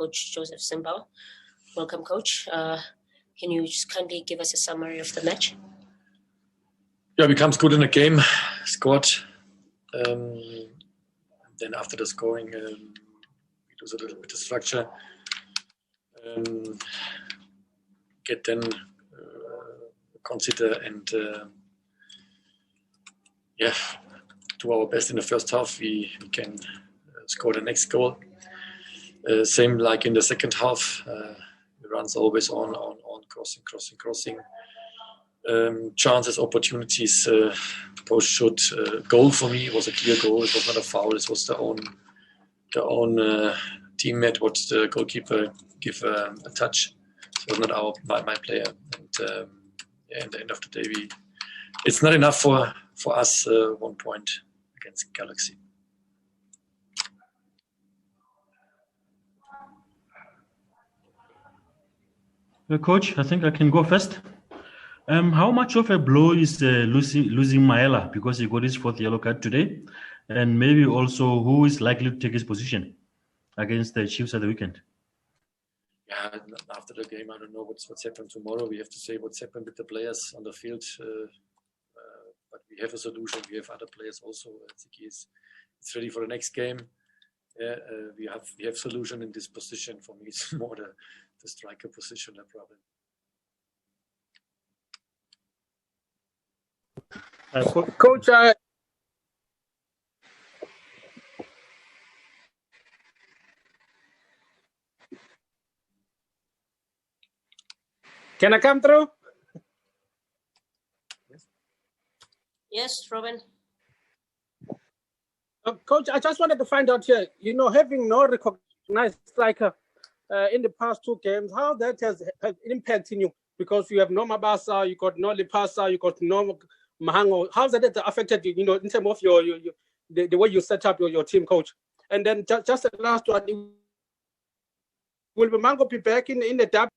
Coach Josef Zinnbauer. Welcome, Coach. Can you just kindly give us a summary of the match? Yeah, we comes good in the game, scored. Then after the scoring, we lose a little bit of structure. Get then consider and do our best in the first half. We can score the next goal. Same like in the second half. It runs always on crossing. Chances, opportunities, post shoot, goal for me. It was a clear goal. It was not a foul. It was the own teammate. What the goalkeeper give a touch. It was not my player. And at the end of the day, it's not enough for us. 1 point against Galaxy. Coach, I think I can go first. How much of a blow is losing Maela because he got his 4th yellow card today? And maybe also who is likely to take his position against the Chiefs at the weekend? Yeah, after the game, I don't know what's happened tomorrow. We have to say what's happened with the players on the field. But we have a solution. We have other players also. Ziki is ready for the next game. Yeah, we have solution in this position. For me, it's more the striker position a problem. Coach, can I come through? Yes, Robin. Coach, I just wanted to find out here, having no recognized striker in the past 2 games, how that has impacted you, because you have no Mabasa, you got no Lipasa, you got no Mahango. How's that affected you, in terms of the way you set up your team, Coach? And then just the last one, will Mahango be back in the derby?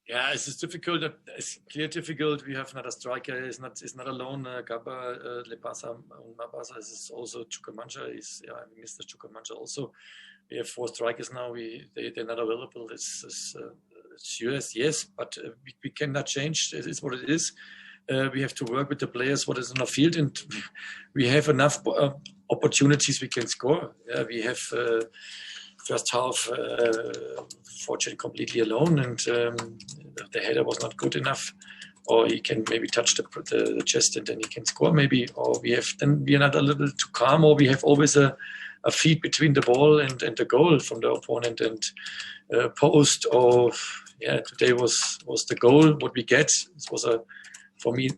Yeah, it's difficult. It's clear difficult. We have not a striker. It's not alone. Gaba, Lepasa, Mabasa. It's also Chukwuemeka. Mr. Chukwuemeka also. We have 4 strikers now. They're not available. It's yes, but we cannot change. It is what it is. We have to work with the players. What is on the field, and we have enough opportunities we can score. Yeah, we have. First half, fortunately, completely alone, and the header was not good enough. Or he can maybe touch the chest and then he can score maybe. Or we are not a little too calm, or we have always a feed between the ball and the goal from the opponent and post. Or today was the goal. What we get, this was for me.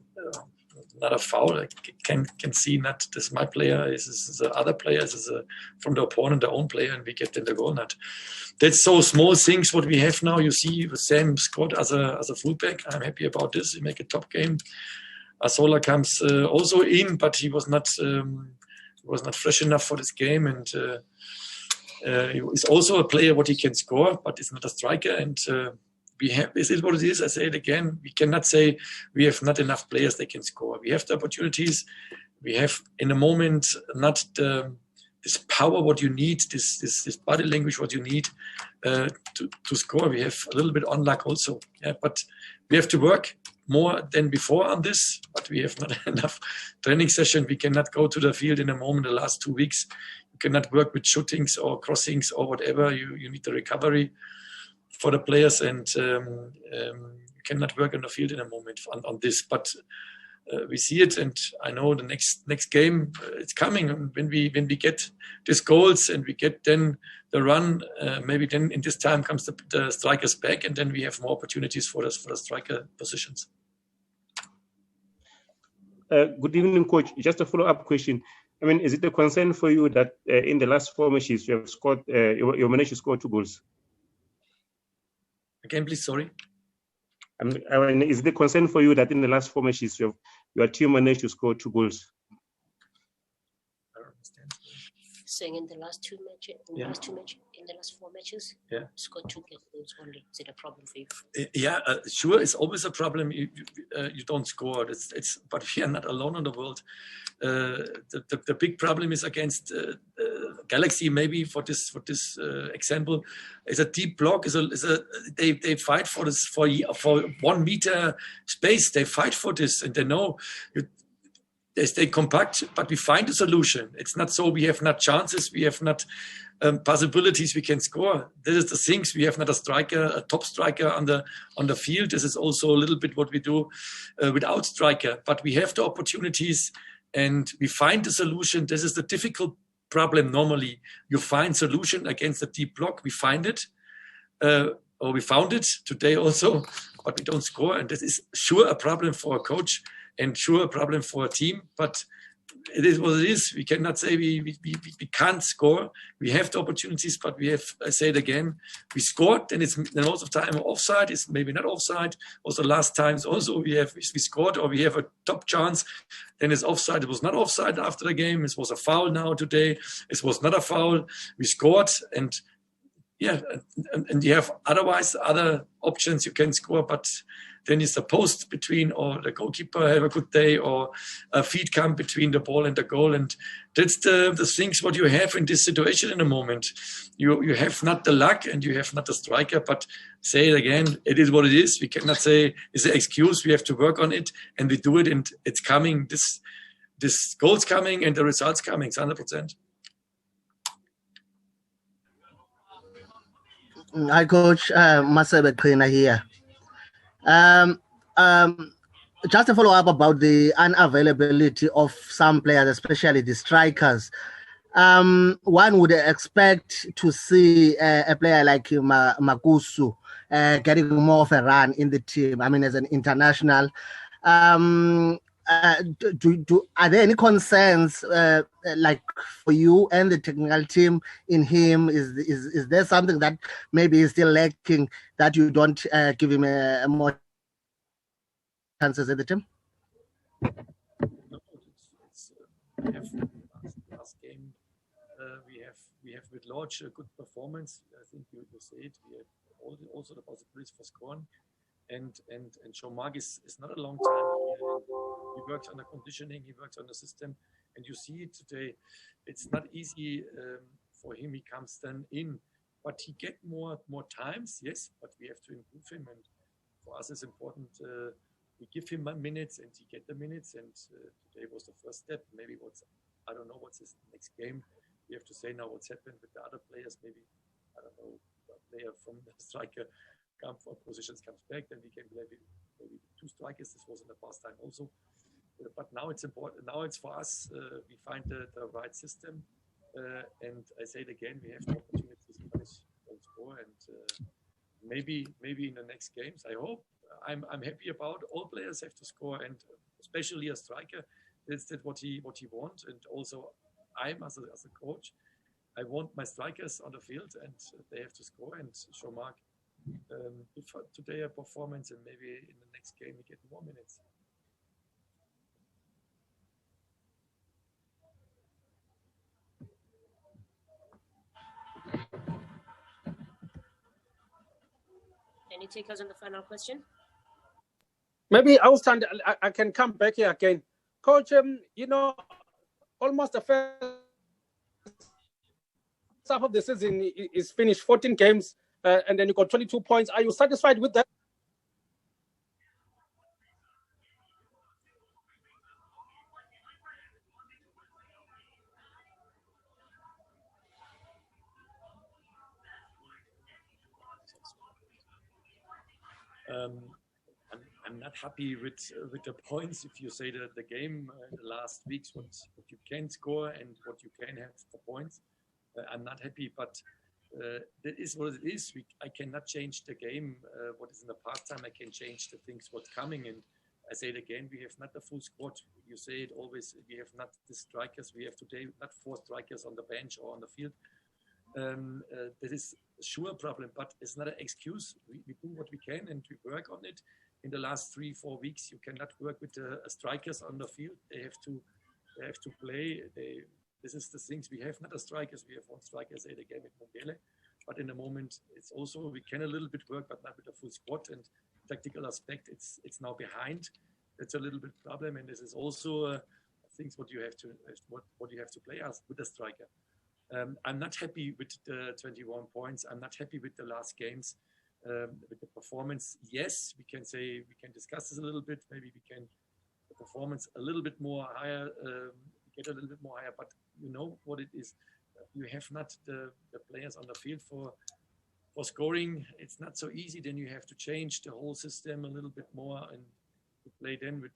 Not a foul. I can see not this my player. This is the other player. This is from the opponent, the own player, and we get in the goal. Not that's so small things. What we have now, you see, Sam scored as a fullback. I'm happy about this. He make a top game. Asola comes also in, but he was not fresh enough for this game, and he is also a player what he can score, but it's not a striker. And this is what it is. I say it again. We cannot say we have not enough players that can score. We have the opportunities. We have, in a moment, not this power what you need, this body language what you need to score. We have a little bit on luck also. Yeah, but we have to work more than before on this. But we have not enough training session. We cannot go to the field in a moment. The last 2 weeks, you cannot work with shootings or crossings or whatever. You need the recovery for the players, and you cannot work on the field in a moment on this. But we see it, and I know the next game it's coming. And when we get these goals and we get then the run, maybe then in this time comes the strikers back, and then we have more opportunities for the striker positions. Good evening, Coach. Just a follow-up question. I mean, is it a concern for you that in the last 4 matches you have scored, you managed to score 2 goals? Again, please, sorry. I mean, is the concern for you that in the last 4 matches your team managed to score 2 goals? I don't understand. Saying in the last 2 matches, in the last 4 matches, Yeah, scored 2 goals only. Is it a problem for you? Yeah, sure, it's always a problem. You don't score. But we are not alone in the world. The big problem is against Galaxy. Maybe for this example, is a deep block. They fight for this for 1 meter space. They fight for this, and they know. They stay compact, but we find a solution. It's not so we have not chances, we have not possibilities we can score. This is the things. We have not a top striker on the field. This is also a little bit what we do without striker. But we have the opportunities and we find the solution. This is the difficult problem. Normally, you find solution against a deep block. We find it, or we found it today also, but we don't score. And this is sure a problem for a coach. And sure, a problem for a team, but it is what it is. We cannot say we can't score. We have the opportunities, but we have, I say it again, we scored, then most of the time offside, it's maybe not offside. Also last times also we scored or we have a top chance, then it's offside. It was not offside after the game. It was a foul now today. It was not a foul. We scored and yeah, and you have otherwise other options you can score, but then it's the post between or the goalkeeper have a good day or a feet come between the ball and the goal. And that's the things what you have in this situation in a moment. You have not the luck and you have not the striker, but say it again, it is what it is. We cannot say it's an excuse. We have to work on it and we do it and it's coming. This goal's coming and the results coming. It's 100%. Hi, Coach. Masebe Qhina here. Just to follow up about the unavailability of some players, especially the strikers. One would expect to see a player like Makusu getting more of a run in the team. I mean, as an international. Are there any concerns like for you and the technical team in him? Is there something that maybe is still lacking that you don't give him more chances at the team? No, we have last game. We have with Lodge a good performance. I think you say it. We have also the possibilities for scoring. And Jean-Marc is not a long time here. He works on the conditioning, he works on the system, and you see it today. It's not easy for him. He comes then in, but he get more times, yes. But we have to improve him, and for us it's important. We give him minutes, and he get the minutes. And today was the first step. Maybe I don't know what's his next game. We have to say now what's happened with the other players. Maybe I don't know, a player from the striker. Come for positions, comes back, then we can play maybe 2 strikers. This was in the past time also. But now it's important. Now it's for us. We find the right system. And I say it again, we have the opportunities to score. And maybe in the next games, I hope. I'm happy about all players have to score, and especially a striker. That's what he wants. And also I'm as a coach, I want my strikers on the field and they have to score. And Jean-Marc, if today a performance and maybe in the next game we get more minutes. Any takers on the final question? Maybe I can come back here again. Coach, almost the first half of the season is finished, 14 games, and then you got 22 points. Are you satisfied with that? I'm not happy with the points. If you say that the game in the last weeks, what you can score and what you can have for points, I'm not happy. But that is what it is. I cannot change the game. What is in the pastime, I can change the things what's coming. And I say it again, we have not the full squad. You say it always. We have not the strikers. We have today not 4 strikers on the bench or on the field. That is sure a problem, but it's not an excuse. We do what we can and we work on it. in the last 3-4 weeks. You cannot work with the strikers on the field. They have to play. This is the things we have. Not a strikers. We have one striker say the game with Mungele. But in the moment, it's also we can a little bit work, but not with a full squad. And tactical aspect, it's now behind. It's a little bit problem, and this is also things what you have to play as with a striker. I'm not happy with the 21 points. I'm not happy with the last games, with the performance. Yes, we can discuss this a little bit. Maybe the performance a little bit more higher, get a little bit more higher. But you know what it is. You have not the players on the field for scoring. It's not so easy. Then you have to change the whole system a little bit more and to play then with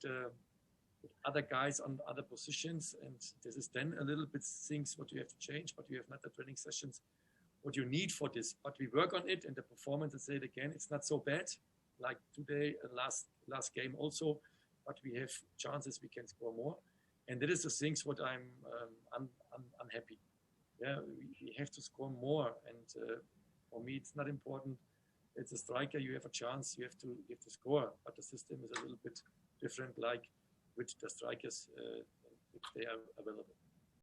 other guys on other positions. And this is then a little bit things what you have to change, but you have not the training sessions what you need for this. But we work on it, and the performance, I say it again, it's not so bad like today and last game also, but we have chances we can score more. And that is the things what I'm unhappy. Yeah, we have to score more, and for me it's not important. It's a striker, you have a chance, you have to score, but the system is a little bit different, like with the strikers if they are available.